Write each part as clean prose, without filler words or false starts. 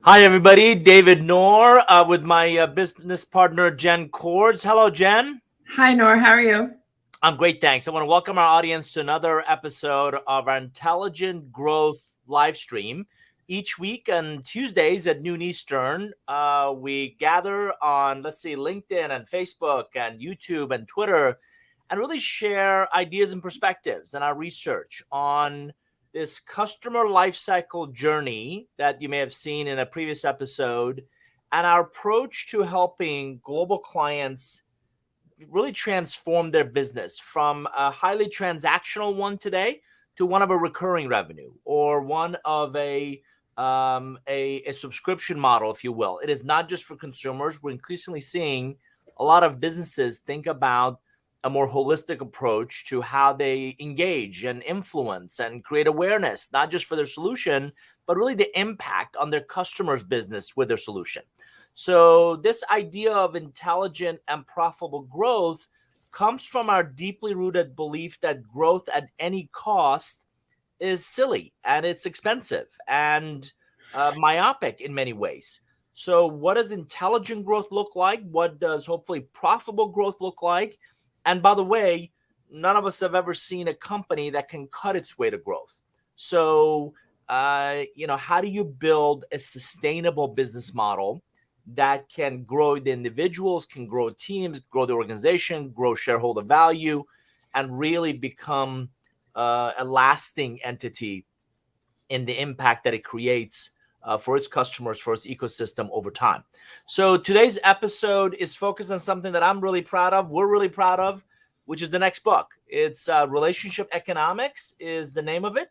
Hi, everybody. David Nour with my business partner, Jenn Cordz. Hello, Jenn. Hi, Nour. How are you? I'm great, thanks. I want to welcome our audience to another episode of our Intelligent Growth live stream. Each week on Tuesdays at noon Eastern, we gather on, LinkedIn and Facebook and YouTube and Twitter and really share ideas and perspectives and our research on this customer lifecycle journey that you may have seen in a previous episode and our approach to helping global clients really transform their business from a highly transactional one today to one of a recurring revenue or one of a subscription model, if you will. It is not just for consumers. We're increasingly seeing a lot of businesses think about a more holistic approach to how they engage and influence and create awareness, not just for their solution, but really the impact on their customers' business with their solution. So this idea of intelligent and profitable growth comes from our deeply rooted belief that growth at any cost is silly and it's expensive and myopic in many ways. So what does intelligent growth look like? What does hopefully profitable growth look like? And by the way, none of us have ever seen a company that can cut its way to growth. So, how do you build a sustainable business model that can grow the individuals, can grow teams, grow the organization, grow shareholder value, and really become a lasting entity in the impact that it creates for its customers, for its ecosystem over time. So today's episode is focused on something that I'm really proud of, we're really proud of, which is the next book. It's Relationship Economics is the name of it.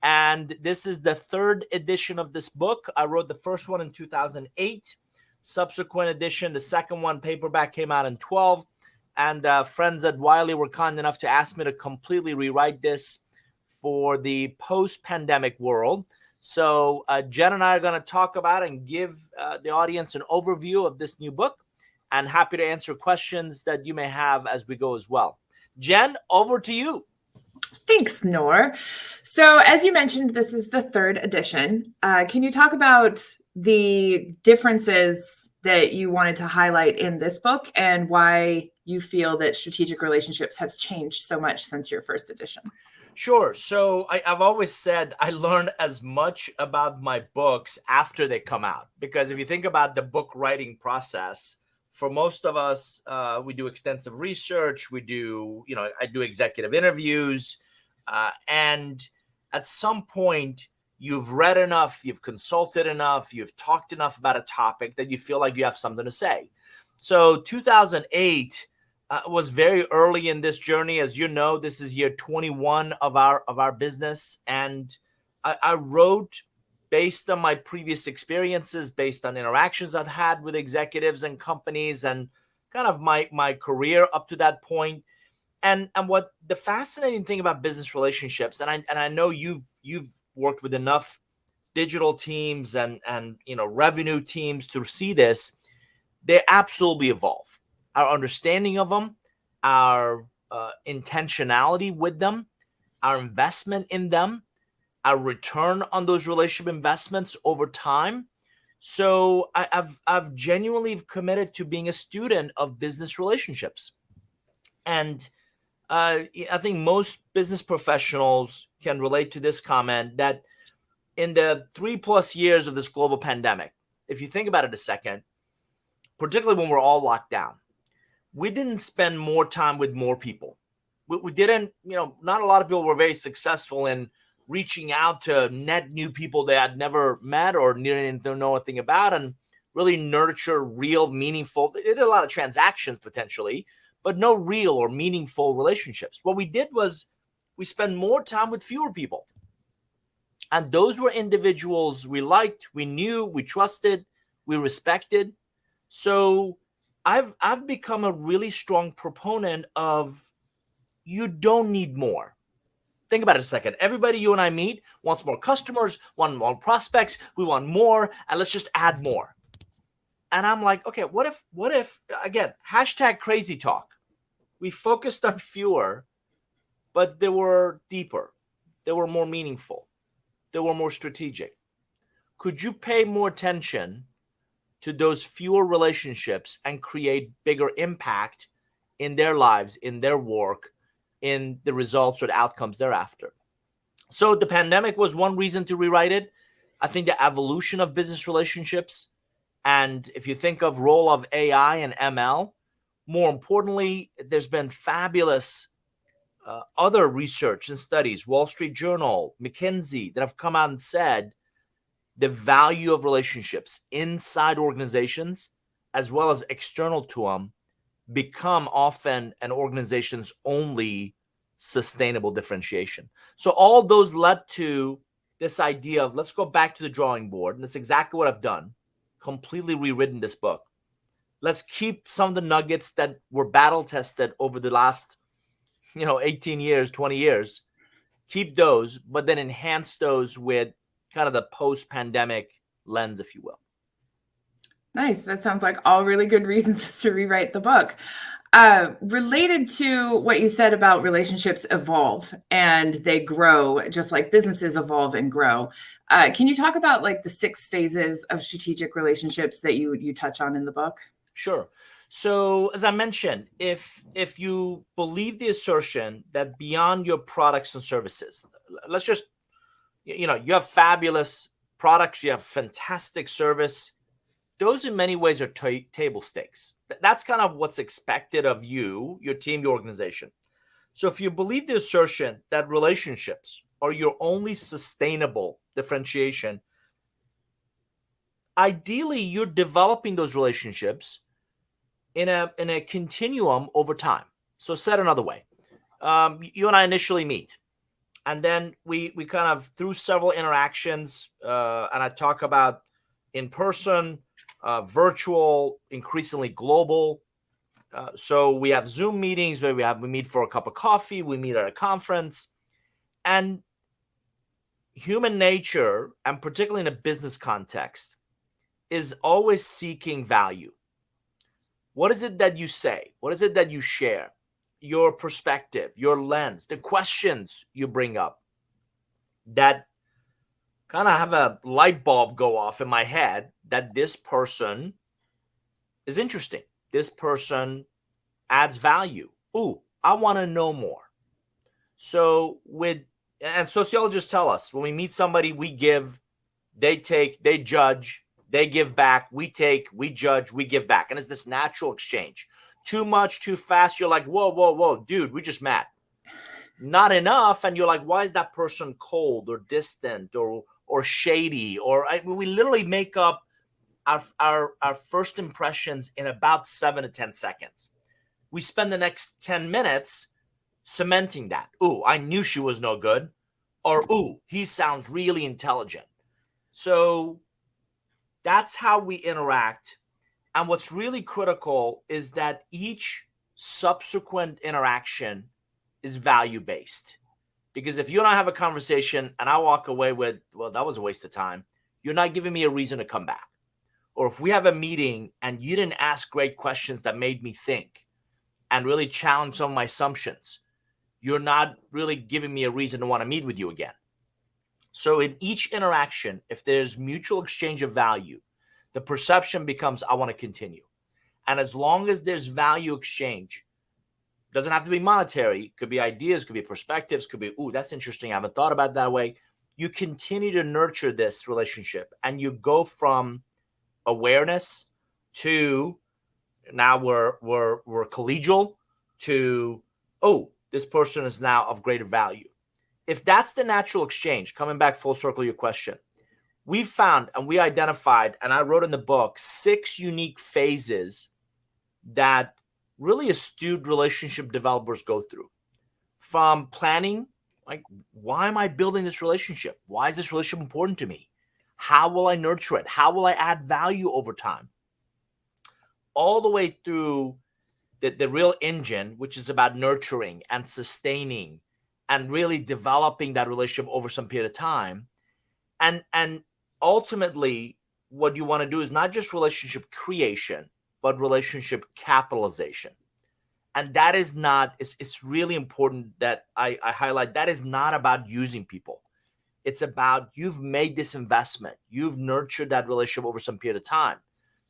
And this is the third edition of this book. I wrote the first one in 2008. Subsequent edition, the second one, paperback, came out in 12. And friends at Wiley were kind enough to ask me to completely rewrite this for the post-pandemic world. So Jenn and I are going to talk about and give the audience an overview of this new book, and happy to answer questions that you may have as we go as well. Jenn, over to you. Thanks, Nour. So, as you mentioned, this is the third edition. Can you talk about the differences that you wanted to highlight in this book and why you feel that strategic relationships have changed so much since your first edition? Sure. So I've always said I learn as much about my books after they come out, because if you think about the book writing process, for most of us, we do extensive research. We do, I do executive interviews. And at some point, you've read enough, you've consulted enough, you've talked enough about a topic that you feel like you have something to say. So 2008 was very early in this journey. As you know, this is year 21 of our business. And I wrote based on my previous experiences, based on interactions I've had with executives and companies and kind of my career up to that point. And what the fascinating thing about business relationships, and I know you've worked with enough digital teams and revenue teams to see this, they absolutely evolve. Our understanding of them, our intentionality with them, our investment in them, our return on those relationship investments over time. So I've genuinely committed to being a student of business relationships. And I think most business professionals can relate to this comment that in the 3+ years of this global pandemic, if you think about it a second, particularly when we're all locked down, we didn't spend more time with more people. We didn't, not a lot of people were very successful in reaching out to net new people they had never met or didn't know anything about and really nurture real, meaningful, they did a lot of transactions potentially, but no real or meaningful relationships. What we did was we spent more time with fewer people. And those were individuals we liked, we knew, we trusted, we respected. So I've become a really strong proponent of you don't need more. Think about it a second. Everybody you and I meet wants more customers, want more prospects. We want more, and let's just add more. And I'm like, okay, what if, again, hashtag crazy talk. We focused on fewer, but they were deeper. They were more meaningful. They were more strategic. could you pay more attention to those fewer relationships and create bigger impact in their lives, in their work, in the results or the outcomes thereafter? So the pandemic was one reason to rewrite it. I think the evolution of business relationships, and if you think of role of AI and ML, more importantly, there's been fabulous other research and studies, Wall Street Journal, McKinsey, that have come out and said the value of relationships inside organizations as well as external to them become often an organization's only sustainable differentiation. So all those led to this idea of let's go back to the drawing board. And that's exactly what I've done. Completely rewritten this book. Let's keep some of the nuggets that were battle tested over the last 18 years, 20 years, keep those, but then enhance those with kind of the post-pandemic lens, if you will. Nice. That sounds like all really good reasons to rewrite the book. Related to what you said about relationships evolve and they grow, just like businesses evolve and grow. Can you talk about like the 6 phases of strategic relationships that you touch on in the book? Sure. So as I mentioned, if you believe the assertion that beyond your products and services, let's just, you have fabulous products, you have fantastic service. Those in many ways are table stakes. That's kind of what's expected of you, your team, your organization. So if you believe the assertion that relationships are your only sustainable differentiation, ideally you're developing those relationships in a continuum over time. So said another way, you and I initially meet, and then we kind of through several interactions, and I talk about in person, virtual, increasingly global. So we have Zoom meetings where we meet for a cup of coffee, we meet at a conference, and human nature, and particularly in a business context, is always seeking value. What is it that you say? What is it that you share? Your perspective, your lens, the questions you bring up that kind of have a light bulb go off in my head that this person is interesting. This person adds value. Ooh, I want to know more. So and sociologists tell us when we meet somebody, we give, they take, they judge, they give back, we take, we judge, we give back. And it's this natural exchange. Too much, too fast. You're like, whoa, dude, we just met. Not enough. And you're like, why is that person cold or distant or shady? We literally make up our first impressions in about 7 to 10 seconds. We spend the next 10 minutes cementing that. Ooh, I knew she was no good. Or, ooh, he sounds really intelligent. So that's how we interact. And what's really critical is that each subsequent interaction is value-based. Because if you and I have a conversation and I walk away with, well, that was a waste of time, you're not giving me a reason to come back. Or if we have a meeting and you didn't ask great questions that made me think and really challenge some of my assumptions, you're not really giving me a reason to want to meet with you again. So in each interaction, if there's mutual exchange of value, the perception becomes, I want to continue. And as long as there's value exchange, doesn't have to be monetary, could be ideas, could be perspectives, could be, ooh, that's interesting, I haven't thought about it that way. You continue to nurture this relationship and you go from awareness to now we're collegial to, oh, this person is now of greater value. If that's the natural exchange, coming back full circle to your question, we found and we identified, and I wrote in the book, 6 unique phases that really astute relationship developers go through. From planning, like, why am I building this relationship? Why is this relationship important to me? How will I nurture it? How will I add value over time? All the way through the real engine, which is about nurturing and sustaining and really developing that relationship over some period of time. And ultimately, what you want to do is not just relationship creation, but relationship capitalization. And that is not, it's really important that I highlight, that is not about using people. It's about you've made this investment. You've nurtured that relationship over some period of time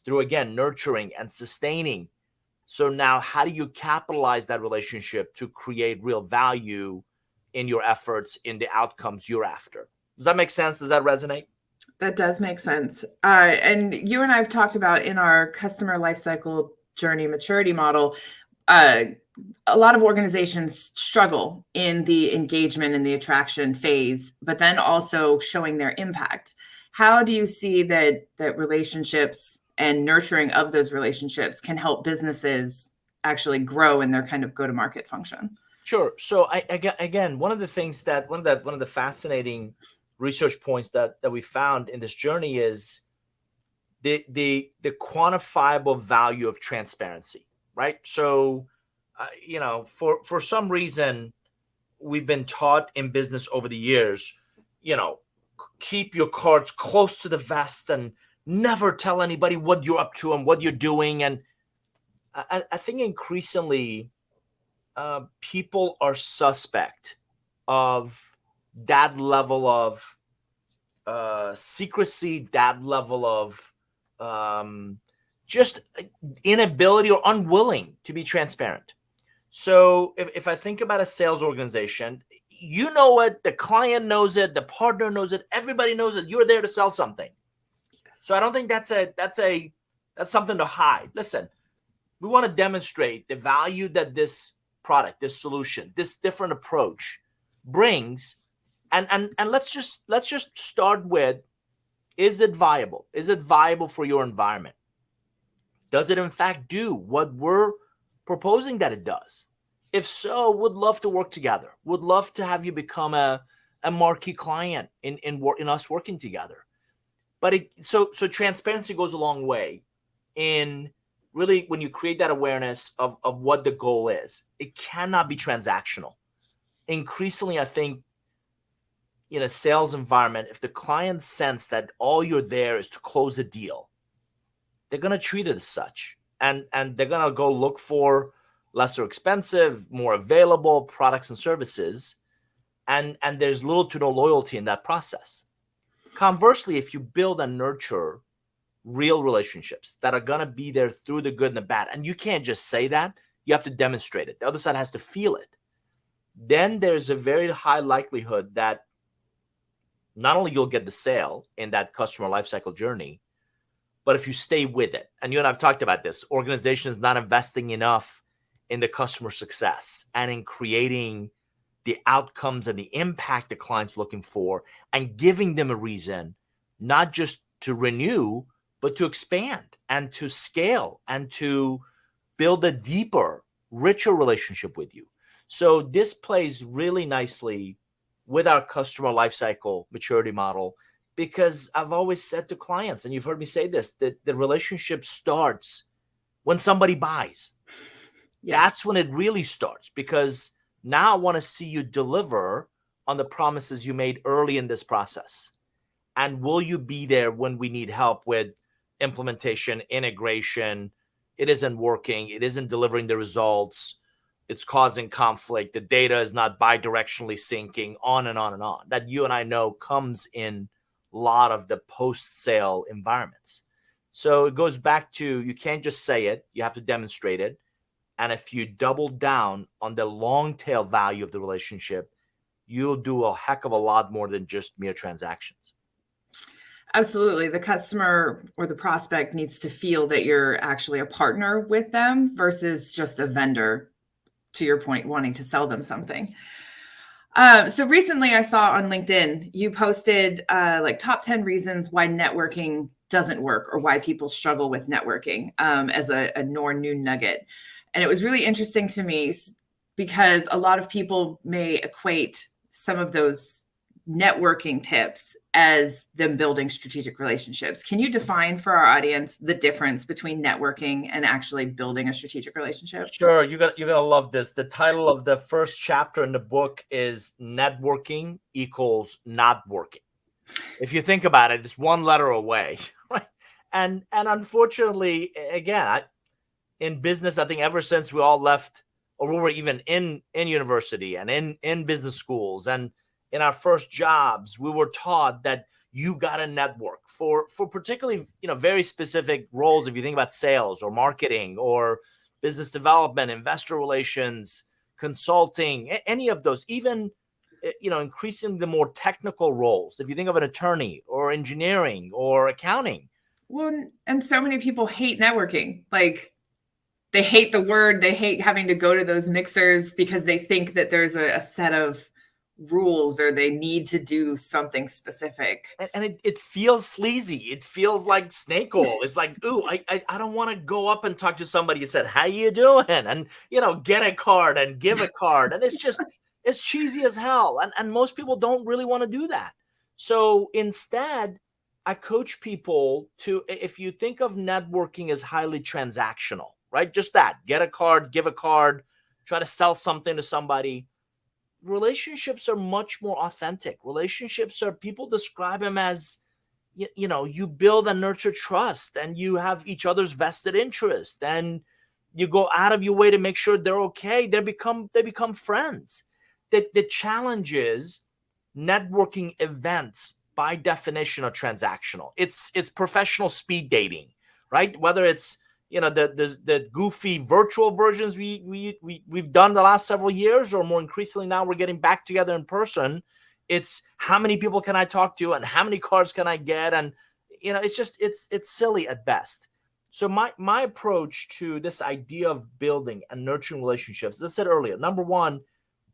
through, again, nurturing and sustaining. So now how do you capitalize that relationship to create real value in your efforts, in the outcomes you're after? Does that make sense? Does that resonate? That does make sense. And you and I have talked about in our customer lifecycle journey maturity model, uh, a lot of organizations struggle in the engagement and the attraction phase, but then also showing their impact. How do you see that relationships and nurturing of those relationships can help businesses actually grow in their kind of go-to-market function? Sure. So again, one of the fascinating research points that we found in this journey is the quantifiable value of transparency, right? So, for some reason, we've been taught in business over the years, keep your cards close to the vest and never tell anybody what you're up to and what you're doing. And I think increasingly, people are suspect of that level of secrecy, that level of just inability or unwilling to be transparent. So if I think about a sales organization, you know it, the client knows it, the partner knows it, everybody knows it. You're there to sell something. Yes. So I don't think that's something to hide. Listen, we want to demonstrate the value that this product, this solution, this different approach brings. And let's just start with, is it viable? Is it viable for your environment? Does it in fact do what we're proposing that it does? If so, would love to work together. Would love to have you become a marquee client in us working together. But so transparency goes a long way in really when you create that awareness of what the goal is. It cannot be transactional. Increasingly, I think in a sales environment, if the client sense that all you're there is to close a deal, they're going to treat it as such. And they're going to go look for lesser expensive, more available products and services. And there's little to no loyalty in that process. Conversely, if you build and nurture real relationships that are going to be there through the good and the bad, and you can't just say that, you have to demonstrate it. The other side has to feel it. Then there's a very high likelihood that not only you'll get the sale in that customer lifecycle journey, but if you stay with it, and you and I've talked about this, organizations not investing enough in the customer success and in creating the outcomes and the impact the client's looking for and giving them a reason, not just to renew, but to expand and to scale and to build a deeper, richer relationship with you. So this plays really nicely with our customer lifecycle maturity model, because I've always said to clients, and you've heard me say this, that the relationship starts when somebody buys. Yes. That's when it really starts, because now I want to see you deliver on the promises you made early in this process. And will you be there when we need help with implementation, integration? It isn't working. It isn't delivering the results. It's causing conflict. The data is not bidirectionally syncing, on and on and on. That you and I know comes in a lot of the post-sale environments. So it goes back to, you can't just say it. You have to demonstrate it. And if you double down on the long tail value of the relationship, you'll do a heck of a lot more than just mere transactions. Absolutely. The customer or the prospect needs to feel that you're actually a partner with them versus just a vendor, to your point, wanting to sell them something. So recently I saw on LinkedIn, you posted like top 10 reasons why networking doesn't work or why people struggle with networking as a Nour new nugget. And it was really interesting to me because a lot of people may equate some of those networking tips as them building strategic relationships. Can you define for our audience the difference between networking and actually building a strategic relationship? Sure. You're gonna love this. The title of the first chapter in the book is Networking Equals Not Working. If you think about it, it's one letter away, right? And unfortunately, again, in business, I think ever since we all left, or we were even in university and in business schools and in our first jobs, we were taught that you got to network for particularly, very specific roles. If you think about sales or marketing or business development, investor relations, consulting, any of those, even, increasing the more technical roles. If you think of an attorney or engineering or accounting. Well, and so many people hate networking. Like, they hate the word, they hate having to go to those mixers because they think that there's a set of rules or they need to do something specific. And it feels sleazy. It feels like snake oil. It's like, ooh, I don't want to go up and talk to somebody and said, how you doing? And, get a card and give a card. And it's cheesy as hell. And most people don't really want to do that. So instead, I coach people to, if you think of networking as highly transactional, right? Just that, get a card, give a card, try to sell something to somebody. Relationships are much more authentic. Relationships are, people describe them as, you build and nurture trust, and you have each other's vested interest, and you go out of your way to make sure they're okay. They become friends. The challenge is networking events by definition are transactional. It's professional speed dating, right? Whether it's, the goofy virtual versions we've done the last several years, or more increasingly now we're getting back together in person. It's how many people can I talk to and how many cards can I get? And, it's silly at best. So my approach to this idea of building and nurturing relationships, as I said earlier, number one,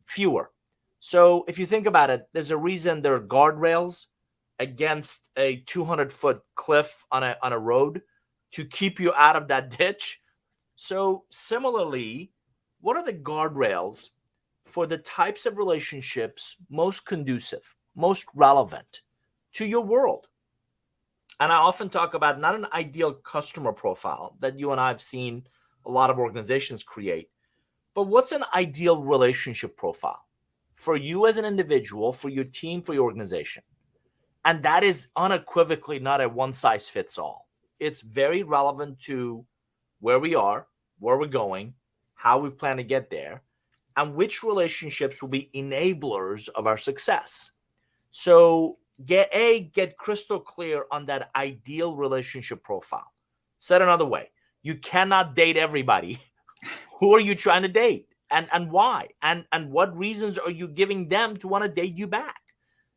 fewer. So if you think about it, there's a reason there are guardrails against a 200-foot cliff on a road to keep you out of that ditch. So similarly, what are the guardrails for the types of relationships most conducive, most relevant to your world? And I often talk about not an ideal customer profile that you and I have seen a lot of organizations create, but what's an ideal relationship profile for you as an individual, for your team, for your organization? And that is unequivocally not a one-size-fits-all. It's very relevant to where we are, where we're going, how we plan to get there, and which relationships will be enablers of our success. So get crystal clear on that ideal relationship profile. Said another way, you cannot date everybody. Who are you trying to date, and why? And what reasons are you giving them to want to date you back?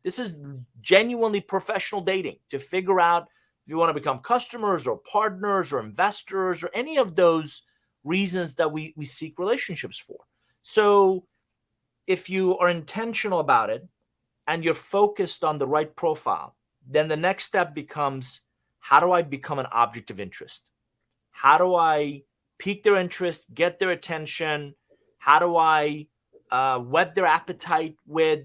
This is genuinely professional dating to figure out if you want to become customers or partners or investors or any of those reasons that we seek relationships for. So if you are intentional about it and you're focused on the right profile, then the next step becomes, how do I become an object of interest? How do I pique their interest, get their attention? How do I whet their appetite with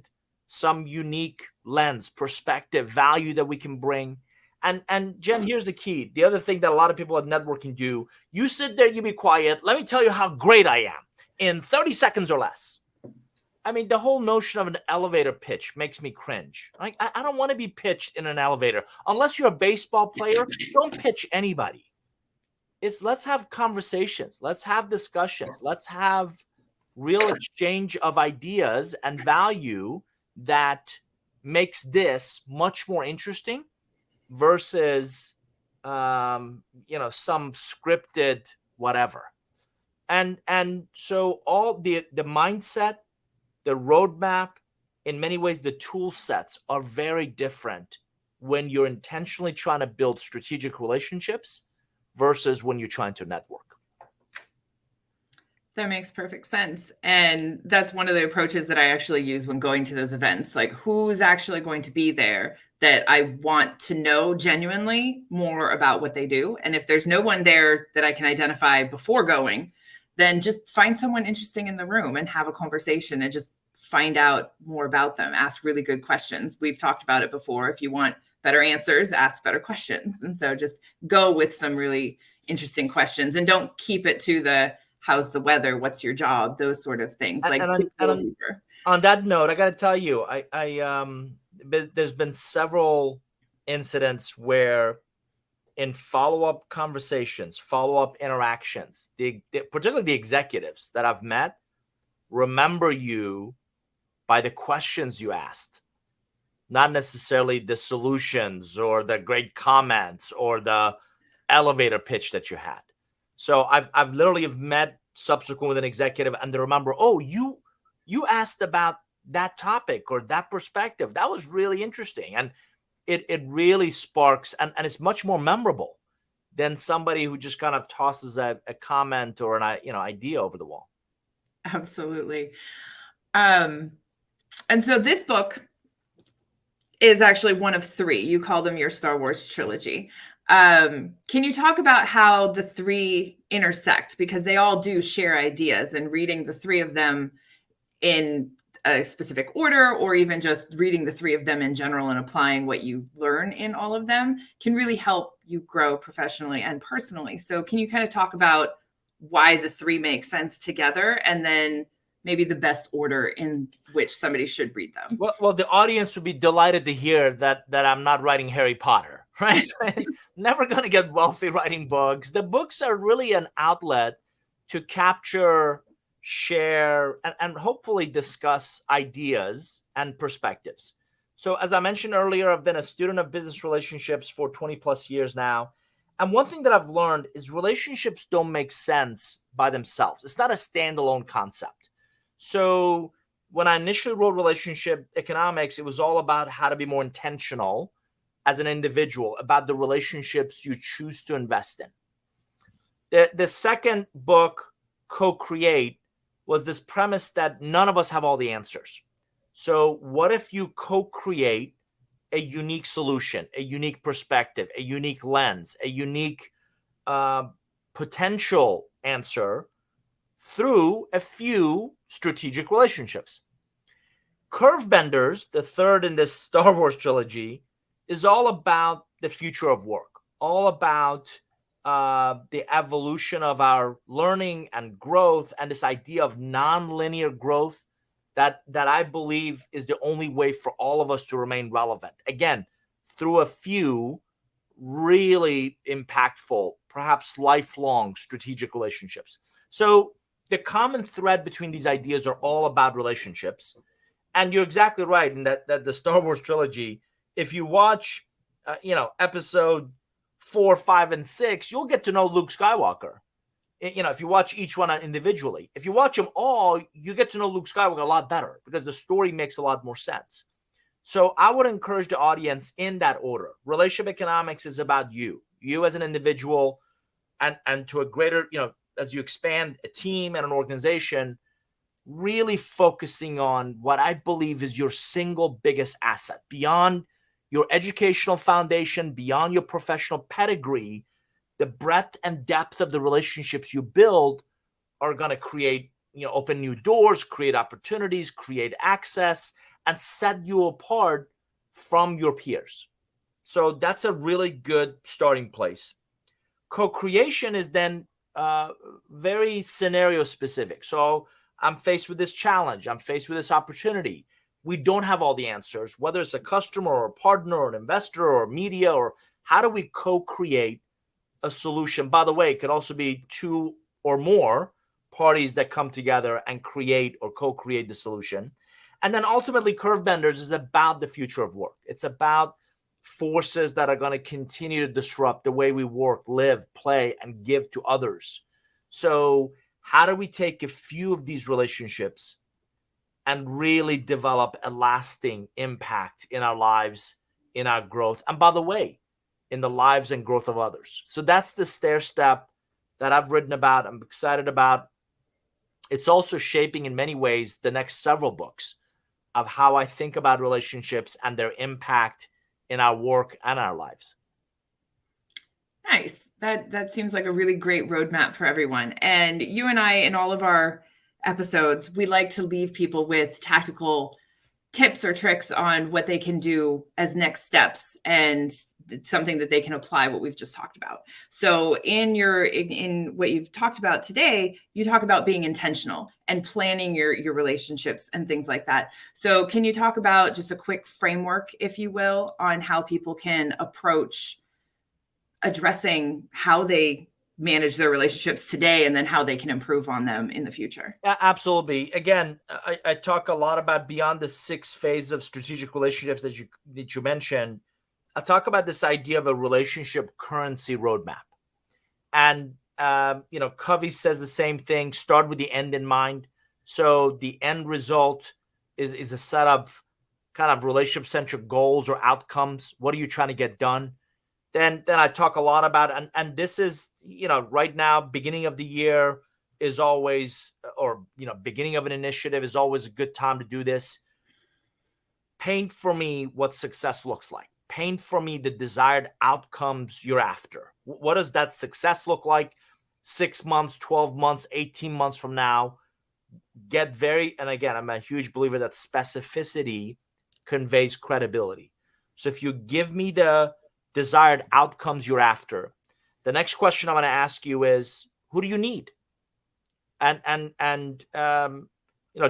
some unique lens, perspective, value that we can bring? And Jenn, here's the key. The other thing that a lot of people at networking do, you sit there, you be quiet. Let me tell you how great I am in 30 seconds or less. I mean, the whole notion of an elevator pitch makes me cringe. Like, I don't want to be pitched in an elevator. Unless you're a baseball player, don't pitch anybody. Let's have conversations. Let's have discussions. Let's have real exchange of ideas and value that makes this much more interesting versus, some scripted whatever. And so all the mindset, the roadmap, in many ways, the tool sets are very different when you're intentionally trying to build strategic relationships versus when you're trying to network. That makes perfect sense. And that's one of the approaches that I actually use when going to those events. Like, who's actually going to be there that I want to know genuinely more about what they do? And if there's no one there that I can identify before going, then just find someone interesting in the room and have a conversation and just find out more about them. Ask really good questions. We've talked about it before. If you want better answers, ask better questions. And so just go with some really interesting questions, and don't keep it to the how's the weather, what's your job, those sort of things. Like, on that note, I got to tell you, there's been several incidents where in follow-up conversations, follow-up interactions, particularly the executives that I've met, remember you by the questions you asked not necessarily the solutions or the great comments or the elevator pitch that you had. So I've literally have met subsequent with an executive and they remember, oh, you asked about that topic or that perspective. That was really interesting. And it really sparks and it's much more memorable than somebody who just kind of tosses a comment or an idea over the wall. Absolutely. And so this book is actually one of three. You call them your Star Wars trilogy. Can you talk about how the three intersect? Because they all do share ideas, and reading the three of them in a specific order, or even just reading the three of them in general and applying what you learn in all of them can really help you grow professionally and personally. So can you kind of talk about why the three make sense together, and then maybe the best order in which somebody should read them? Well, the audience would be delighted to hear that I'm not writing Harry Potter, right? Never going to get wealthy writing books. The books are really an outlet to capture, share, and hopefully discuss ideas and perspectives. So as I mentioned earlier, I've been a student of business relationships for 20 plus years now. And one thing that I've learned is relationships don't make sense by themselves. It's not a standalone concept. So when I initially wrote relationship economics, it was all about how to be more intentional as an individual about the relationships you choose to invest in. The second book, Co-Create, was this premise that none of us have all the answers. So what if you co-create a unique solution, a unique perspective, a unique lens, a unique potential answer through a few strategic relationships? Curve Benders, the third in this Star Wars trilogy, is all about the future of work, all about the evolution of our learning and growth, and this idea of nonlinear growth that I believe is the only way for all of us to remain relevant. Again, through a few really impactful, perhaps lifelong strategic relationships. So the common thread between these ideas are all about relationships. And you're exactly right in that the Star Wars trilogy, if you watch, episode 4, 5, and 6, you'll get to know Luke Skywalker. If you watch each one individually, if you watch them all, you get to know Luke Skywalker a lot better because the story makes a lot more sense. So I would encourage the audience in that order. Relationship economics is about you as an individual, and to a greater, as you expand a team and an organization, really focusing on what I believe is your single biggest asset beyond your educational foundation, beyond your professional pedigree. The breadth and depth of the relationships you build are going to create, open new doors, create opportunities, create access, and set you apart from your peers. So that's a really good starting place. Co-creation is then very scenario specific. So I'm faced with this challenge. I'm faced with this opportunity. We don't have all the answers, whether it's a customer or a partner or an investor or media, or how do we co-create a solution? By the way, it could also be two or more parties that come together and create or co-create the solution. And then ultimately, Curve Benders is about the future of work. It's about forces that are going to continue to disrupt the way we work, live, play, and give to others. So how do we take a few of these relationships and really develop a lasting impact in our lives, in our growth, and by the way, in the lives and growth of others? So that's the stair step that I've written about. I'm excited about. It's also shaping in many ways the next several books of how I think about relationships and their impact in our work and our lives. Nice. That seems like a really great roadmap for everyone. And you and I, in all of our episodes, we like to leave people with tactical tips or tricks on what they can do as next steps and something that they can apply what we've just talked about. So in what you've talked about today, you talk about being intentional and planning your relationships and things like that. So can you talk about just a quick framework, if you will, on how people can approach addressing how they manage their relationships today and then how they can improve on them in the future. Absolutely. Again, I talk a lot about beyond the 6 phases of strategic relationships that you mentioned. I talk about this idea of a relationship currency roadmap. And, Covey says the same thing, start with the end in mind. So the end result is a set of kind of relationship-centric goals or outcomes. What are you trying to get done? Then I talk a lot about, and this is, right now, beginning of the year is always, or, beginning of an initiative is always a good time to do this. Paint for me what success looks like. Paint for me the desired outcomes you're after. What does that success look like 6 months, 12 months, 18 months from now? And again, I'm a huge believer that specificity conveys credibility. So if you give me the desired outcomes you're after, the next question I'm going to ask you is, who do you need? And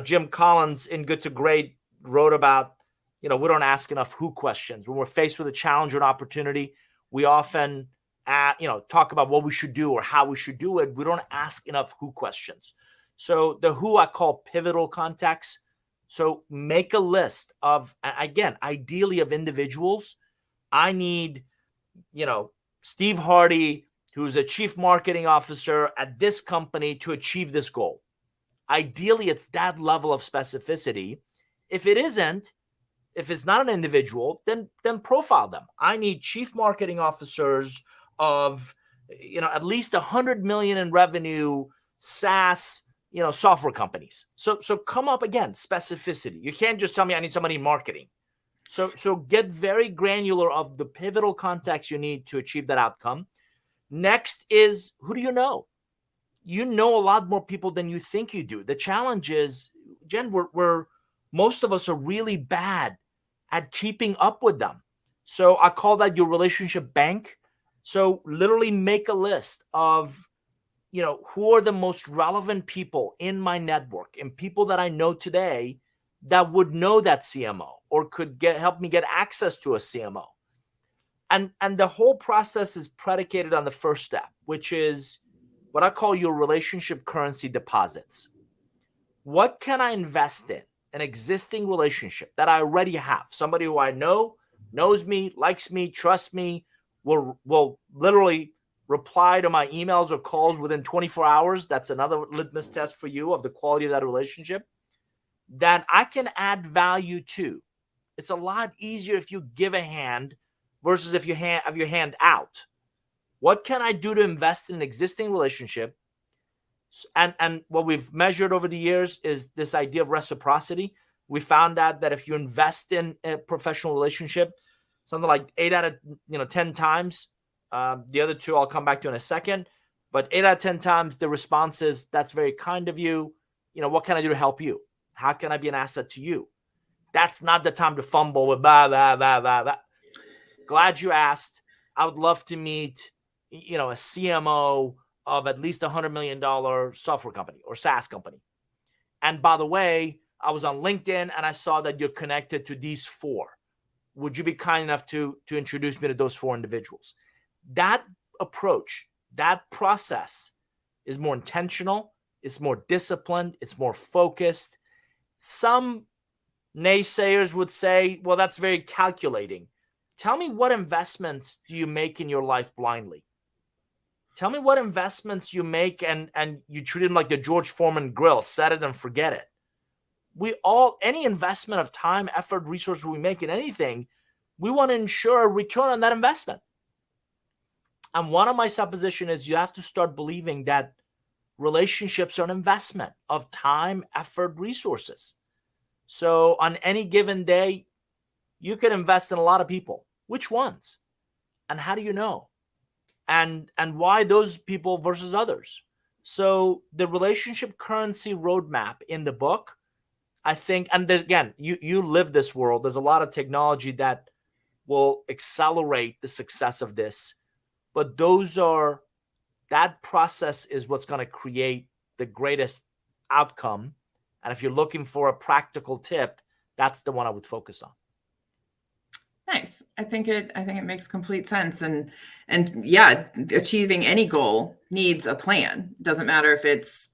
Jim Collins in Good to Great wrote about, we don't ask enough who questions. When we're faced with a challenge or an opportunity, we often talk about what we should do or how we should do it. We don't ask enough who questions. So the who I call pivotal context. So make a list of, again, ideally of individuals. I need, Steve Hardy, who's a chief marketing officer at this company, to achieve this goal. Ideally, it's that level of specificity. If it's not an individual, then profile them. I need chief marketing officers of, at least 100 million in revenue, SaaS, software companies. So come up again, specificity. You can't just tell me I need somebody in marketing. So get very granular of the pivotal context you need to achieve that outcome. Next is, who do you know? You know a lot more people than you think you do. The challenge is, Jen, most of us are really bad at keeping up with them. So I call that your relationship bank. So literally make a list of, who are the most relevant people in my network and people that I know today that would know that CMO or could help me get access to a CMO. And the whole process is predicated on the first step, which is what I call your relationship currency deposits. What can I invest in? An existing relationship that I already have, somebody who I know, knows me, likes me, trusts me, will literally reply to my emails or calls within 24 hours. That's another litmus test for you of the quality of that relationship that I can add value to. It's a lot easier if you give a hand versus if you have your hand out. What can I do to invest in an existing relationship? And what we've measured over the years is this idea of reciprocity. We found out that if you invest in a professional relationship, something like 8 out of 10 times, the other 2 I'll come back to in a second, but 8 out of 10 times the response is, that's very kind of you. What can I do to help you? How can I be an asset to you? That's not the time to fumble with blah, blah, blah, blah, blah. Glad you asked. I would love to meet, a CMO of at least $100 million software company or SaaS company. And by the way, I was on LinkedIn and I saw that you're connected to these 4. Would you be kind enough to introduce me to those 4 individuals? That approach, that process is more intentional. It's more disciplined. It's more focused. Some naysayers would say, well, that's very calculating. Tell me, what investments do you make in your life blindly? Tell me what investments you make and you treat them like the George Foreman grill, set it and forget it. Any investment of time, effort, resources we make in anything, we want to ensure a return on that investment. And one of my suppositions is you have to start believing that relationships are an investment of time, effort, resources. So on any given day, you can invest in a lot of people. Which ones? And how do you know? And why those people versus others? So the relationship currency roadmap in the book, I think, and again, you live this world. There's a lot of technology that will accelerate the success of this. But that process is what's going to create the greatest outcome. And if you're looking for a practical tip, that's the one I would focus on. Nice. I think it makes complete sense. And yeah, achieving any goal needs a plan. Doesn't matter if it's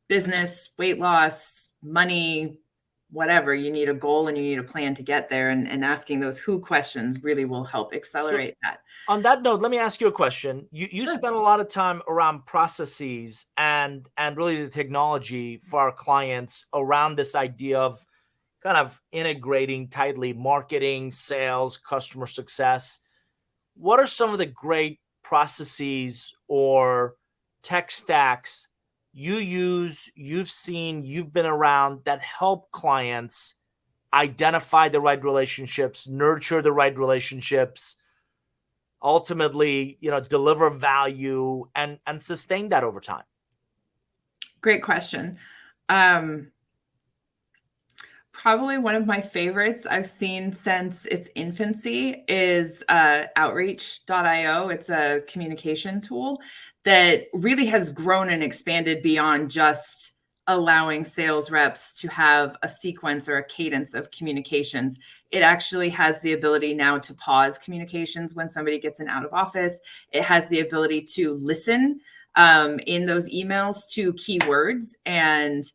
business, weight loss, money, whatever. You need a goal and you need a plan to get there. And asking those who questions really will help So accelerate that. on that note, let me ask you a question. You Sure. spend a lot of time around processes and really the technology for our clients around this idea of kind of integrating tightly marketing, sales, customer success. What are some of the great processes or tech stacks you use, you've seen, you've been around that help clients identify the right relationships, nurture the right relationships, ultimately, deliver value and sustain that over time? Great question. Um, Probably one of my favorites I've seen since its infancy is outreach.io. It's a communication tool that really has grown and expanded beyond just allowing sales reps to have a sequence or a cadence of communications. It actually has the ability now to pause communications when somebody gets an out of office. It has the ability to listen in those emails to keywords and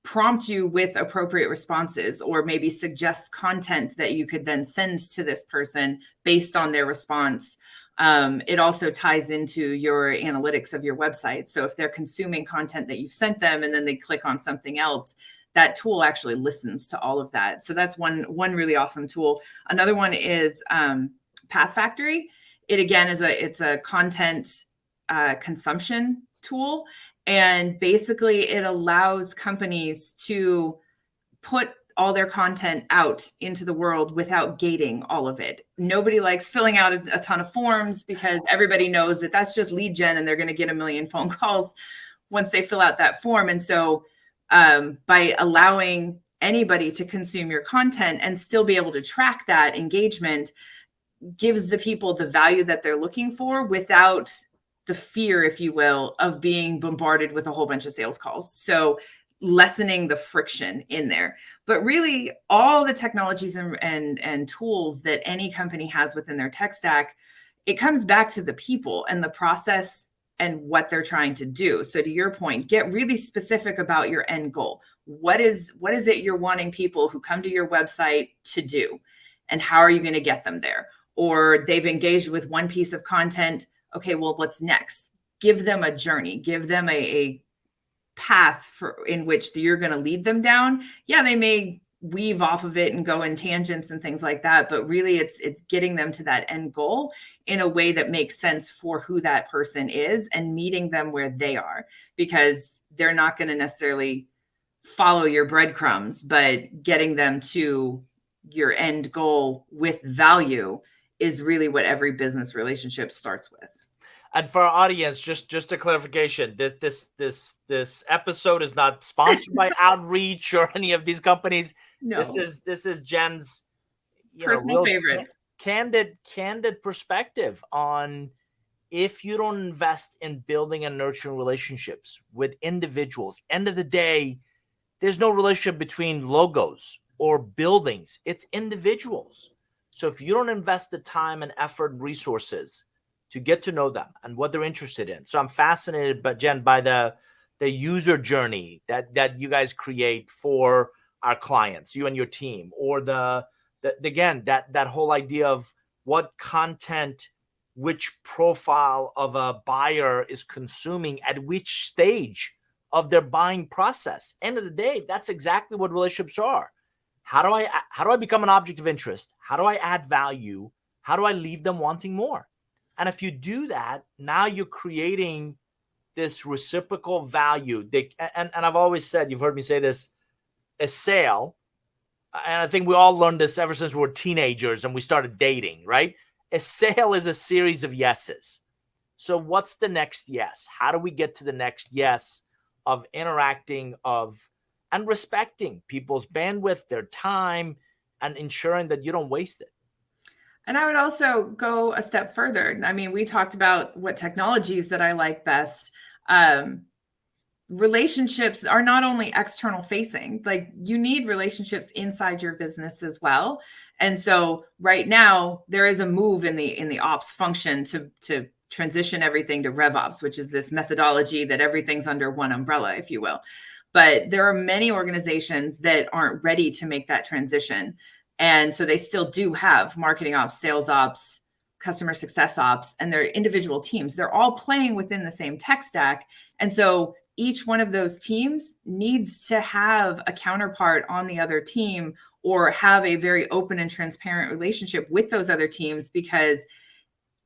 prompt you with appropriate responses, or maybe suggest content that you could then send to this person based on their response. It also ties into your analytics of your website. So if they're consuming content that you've sent them and then they click on something else, that tool actually listens to all of that. So that's one really awesome tool. Another one is Path Factory. It again it's a content consumption tool. And basically it allows companies to put all their content out into the world without gating all of it. Nobody likes filling out a ton of forms because everybody knows that that's just lead gen and they're going to get a million phone calls once they fill out that form. And so by allowing anybody to consume your content and still be able to track that engagement gives the people the value that they're looking for without the fear, if you will, of being bombarded with a whole bunch of sales calls. So lessening the friction in there. But really all the technologies and tools that any company has within their tech stack, it comes back to the people and the process and what they're trying to do. So to your point, get really specific about your end goal. What is it you're wanting people who come to your website to do? And how are you going to get them there? Or they've engaged with one piece of content. Okay, well, what's next? Give them a journey, give them a path in which you're going to lead them down. Yeah, they may weave off of it and go in tangents and things like that, but really it's getting them to that end goal in a way that makes sense for who that person is and meeting them where they are, because they're not going to necessarily follow your breadcrumbs, but getting them to your end goal with value is really what every business relationship starts with. And for our audience, just a clarification: this episode is not sponsored by Outreach or any of these companies. No. This is Jenn's personal favorites. Candid perspective on, if you don't invest in building and nurturing relationships with individuals, end of the day, there's no relationship between logos or buildings. It's individuals. So if you don't invest the time and effort and resources to get to know them and what they're interested in. So I'm fascinated, but Jenn, by the user journey that you guys create for our clients, you and your team, or again, that whole idea of what content, which profile of a buyer is consuming at which stage of their buying process. End of the day, that's exactly what relationships are. How do I become an object of interest? How do I add value? How do I leave them wanting more? And if you do that, now you're creating this reciprocal value. And I've always said, you've heard me say this, a sale, and I think we all learned this ever since we were teenagers and we started dating, right? A sale is a series of yeses. So what's the next yes? How do we get to the next yes of interacting and respecting people's bandwidth, their time, and ensuring that you don't waste it? And I would also go a step further. I mean, we talked about what technologies that I like best. relationships are not only external facing, like you need relationships inside your business as well. And so right now there is a move in the ops function to transition everything to RevOps, which is this methodology that everything's under one umbrella, if you will. But there are many organizations that aren't ready to make that transition. And so they still do have marketing ops, sales ops, customer success ops, and their individual teams. They're all playing within the same tech stack. And so each one of those teams needs to have a counterpart on the other team or have a very open and transparent relationship with those other teams, because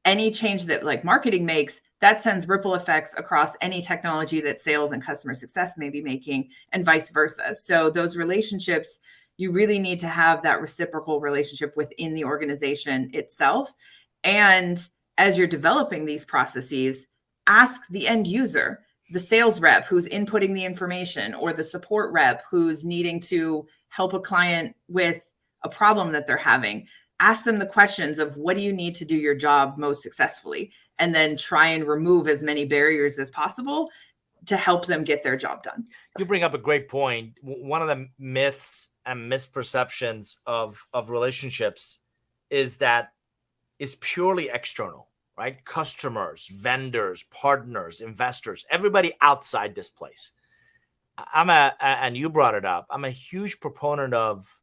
any change that like marketing makes, that sends ripple effects across any technology that sales and customer success may be making, and vice versa. So those relationships, you really need to have that reciprocal relationship within the organization itself. And as you're developing these processes, ask the end user, the sales rep who's inputting the information, or the support rep who's needing to help a client with a problem that they're having. Ask them the questions of what do you need to do your job most successfully, and then try and remove as many barriers as possible to help them get their job done. You bring up a great point. One of the myths and misperceptions of relationships is that it's purely external, right? Customers, vendors, partners, investors, everybody outside this place. And you brought it up, I'm a huge proponent of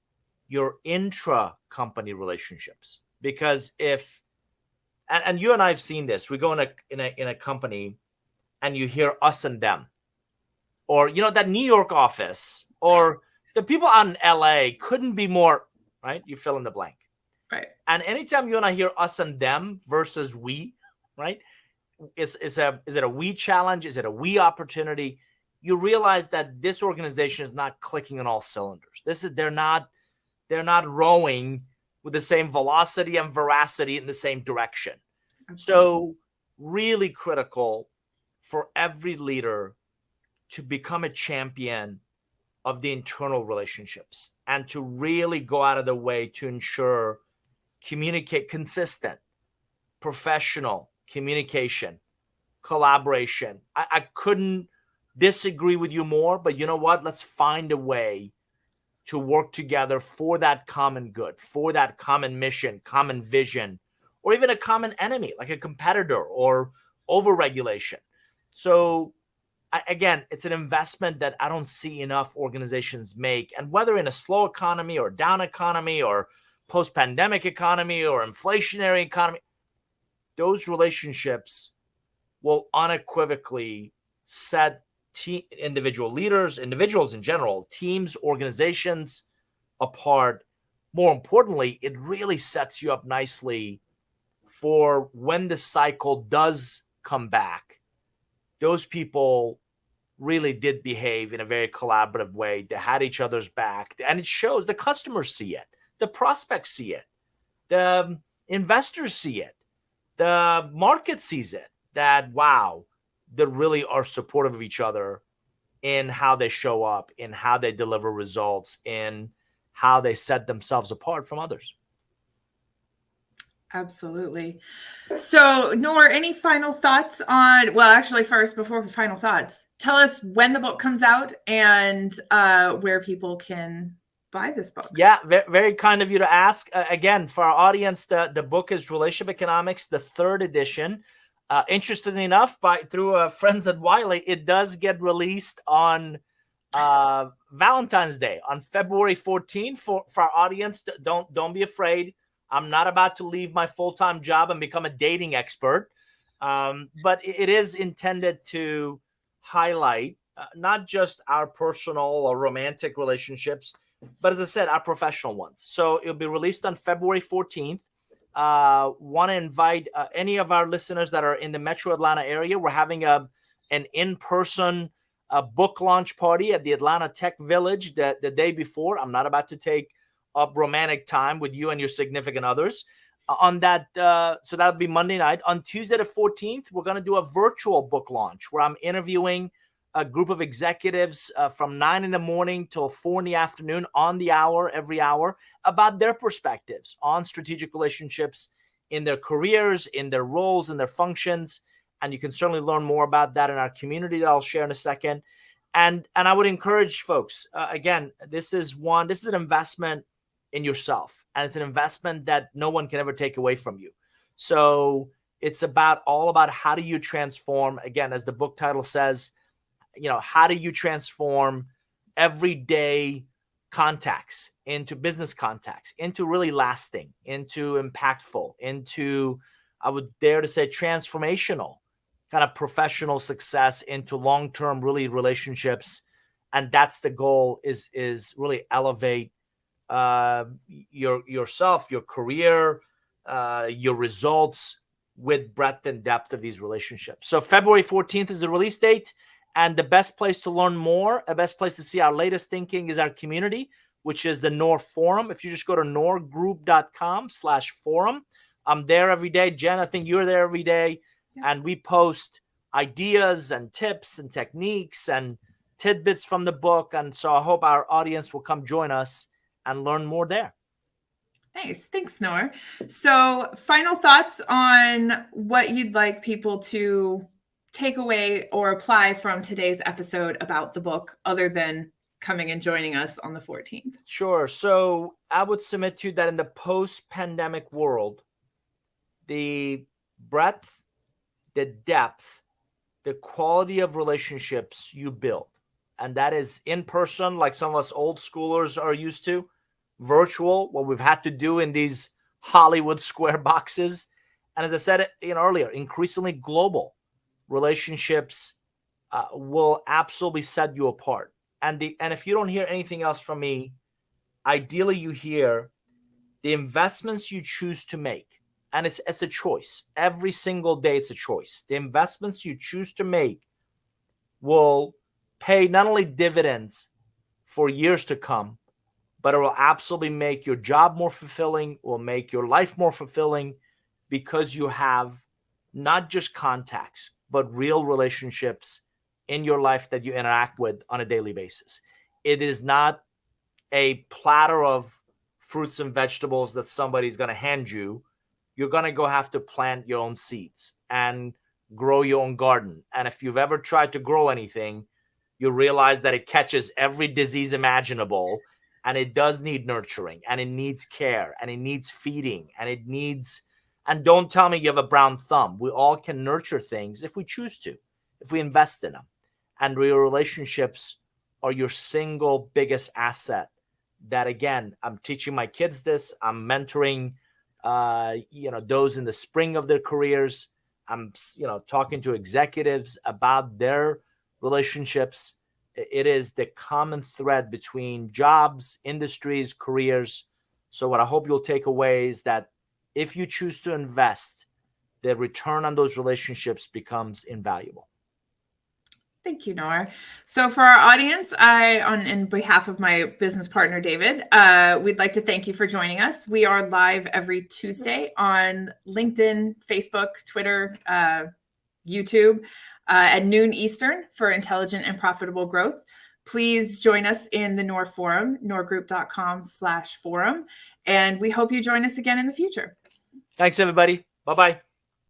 your intra-company relationships, because if, and you and I have seen this, we go in a company and you hear us and them, or, that New York office, or the people out in LA couldn't be more, right? You fill in the blank. Right. And anytime you and I hear us and them versus we, right? Is it a we challenge? Is it a we opportunity? You realize that this organization is not clicking on all cylinders. They're not rowing with the same velocity and veracity in the same direction. So really critical for every leader to become a champion of the internal relationships and to really go out of the way to ensure consistent, professional communication, collaboration. I couldn't disagree with you more, but you know what? Let's find a way to work together for that common good, for that common mission, common vision, or even a common enemy, like a competitor or overregulation. So again, it's an investment that I don't see enough organizations make. And whether in a slow economy or down economy or post-pandemic economy or inflationary economy, those relationships will unequivocally set individual leaders, individuals in general, teams, organizations apart. More importantly, it really sets you up nicely for when the cycle does come back. Those people really did behave in a very collaborative way. They had each other's back, and it shows. The customers see it. The prospects see it. The investors see it. The market sees it, that, wow, they really are supportive of each other in how they show up, in how they deliver results, in how they set themselves apart from others. Absolutely. So, Nour, any final thoughts on, well, actually, first, before final thoughts, tell us when the book comes out and where people can buy this book. Yeah, very kind of you to ask. Again, for our audience, the book is Relationship Economics, the 3rd edition. Interestingly enough, through friends at Wiley, it does get released on Valentine's Day, on February 14th. For our audience, don't be afraid. I'm not about to leave my full-time job and become a dating expert, but it is intended to highlight not just our personal or romantic relationships, but as I said, our professional ones. So it'll be released on February 14th. Want to invite any of our listeners that are in the Metro Atlanta area. We're having an in-person book launch party at the Atlanta Tech Village the day before. I'm not about to take up romantic time with you and your significant others on that. So that'll be Monday night. On Tuesday the 14th, we're going to do a virtual book launch where I'm interviewing a group of executives from 9 a.m. till 4 p.m. on the hour, every hour, about their perspectives on strategic relationships in their careers, in their roles, in their functions. And you can certainly learn more about that in our community that I'll share in a second. And I would encourage folks, again, this is an investment in yourself, and it's an investment that no one can ever take away from you. So it's all about how do you transform, again, as the book title says, how do you transform everyday contacts into business contacts, into really lasting, into impactful, into, I would dare to say, transformational kind of professional success, into long-term really relationships. And that's the goal, is really elevate yourself, your career, your results with breadth and depth of these relationships. So February 14th is the release date. And the best place to learn more, the best place to see our latest thinking is our community, which is the Nour Forum. If you just go to nourgroup.com/forum, I'm there every day. Jenn, I think you're there every day. Yeah. And we post ideas and tips and techniques and tidbits from the book. And so I hope our audience will come join us and learn more there. Nice. Thanks, Nour. So final thoughts on what you'd like people to take away or apply from today's episode about the book, other than coming and joining us on the 14th? Sure. So I would submit to you that in the post-pandemic world, the breadth, the depth, the quality of relationships you build, and that is in person, like some of us old schoolers are used to, virtual, what we've had to do in these Hollywood square boxes, and as I said earlier, increasingly global relationships will absolutely set you apart. And if you don't hear anything else from me, ideally you hear the investments you choose to make. And it's a choice. Every single day it's a choice. The investments you choose to make will pay not only dividends for years to come, but it will absolutely make your job more fulfilling, will make your life more fulfilling, because you have not just contacts, but real relationships in your life that you interact with on a daily basis. It is not a platter of fruits and vegetables that somebody's going to hand you. You're going to go have to plant your own seeds and grow your own garden. And if you've ever tried to grow anything, you realize that it catches every disease imaginable, and it does need nurturing, and it needs care, and it needs feeding, and don't tell me you have a brown thumb. We all can nurture things if we choose to, if we invest in them. And your relationships are your single biggest asset. That, again, I'm teaching my kids this. I'm mentoring those in the spring of their careers. I'm talking to executives about their relationships. It is the common thread between jobs, industries, careers. So what I hope you'll take away is that if you choose to invest, the return on those relationships becomes invaluable. Thank you, Nour. So for our audience, in behalf of my business partner, David, we'd like to thank you for joining us. We are live every Tuesday on LinkedIn, Facebook, Twitter, YouTube at noon Eastern for intelligent and profitable growth. Please join us in the Nour Forum, nourgroup.com/forum. And we hope you join us again in the future. Thanks, everybody. Bye-bye.